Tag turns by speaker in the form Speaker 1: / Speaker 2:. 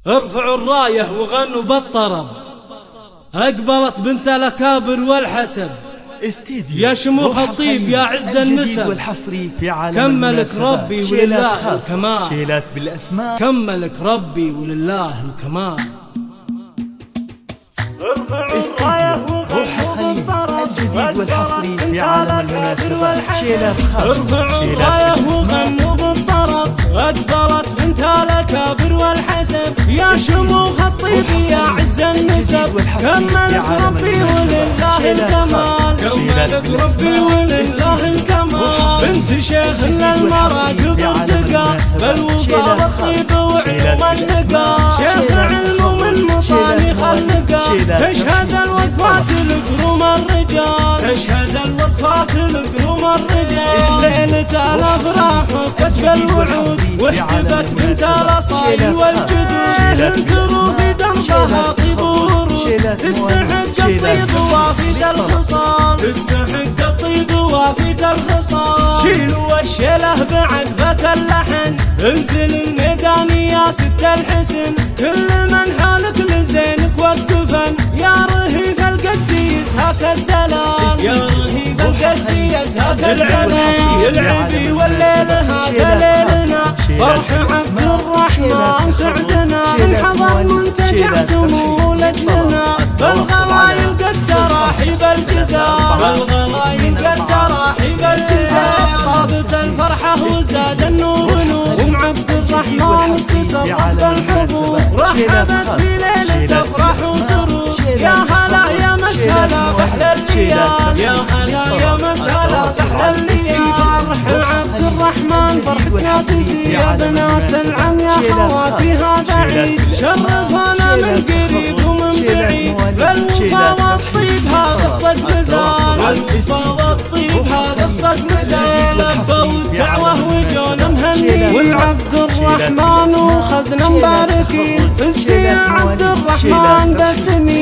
Speaker 1: ارفعوا الراية وغنوا بالطرب، أقبلت بنت الأكابر والحسب. يا شموخ الطيب يا عز النسب،
Speaker 2: والحصري في عالم
Speaker 1: كملك ربي ولله الكمال.
Speaker 2: شيلات بالأسماء،
Speaker 1: كملك ربي ولله الكمال.
Speaker 2: استديو روح الخليل الجديد والحصري في عالم المناسبات. شيلات خاصة، شيلات
Speaker 1: وغنوا بالطرب، أقبلت بنت الأكابر والحسب. يا شموخ الطيب يا عز النسب، كملك ربي ولله الكمال. كملك ربي ولله الكمال. بنت شيخ للمراكب ارتقى، بالوفا والطيب وعلوم النقا. شيخ علم من مصاني خلقا، تشهد الوقفات لقروم الرجال. تشهد الوقفات لقروم الرجال. ليلة الأفراح وكتب الوعود، واحتفت بنت الأصايل والجدود. انكروا في دربها طيب ورود، تستحق الطيب وافد الخصال. تستحق الطيب وافد الخصال. شيلوا الشيله بعذبة اللحن، انزل الميدان يا ست الحسن. كل من حالك لزينك والدفن، يا رهيف القد يزهق الدلال. يا رهيف القد يزهق الدلال. العبي والليل هذا ليلنا، فرح عبد الرحمن سعدنا. من حضر منتجع سمو لدنا، بالغلايل قد تراحب الجزاء. بالغلايل قد تراحب الجزاء. طابت الفرحة وزاد النور نور، ام عبد الرحمن استسرت بالحضور. رحبت في ليلة افراح وسرور. يا هلا يا مسهلا بحلى الليال. يا هلا يا مسهلا بحلى الليال. فرح عبد الرحمن فرحتنا تجي، يا بنات العم يا خواتي هذا عيد. شرفنا من قريب ومن بعيد، بالوفا والطيب هذا اصدق مثال. بالوفا والطيب هذا اصدق مثال. لبوا الدعوة وجونا مهني، والعبد الرحمن وخزنا مباركين. فزت يا عبد الرحمن بالثمين،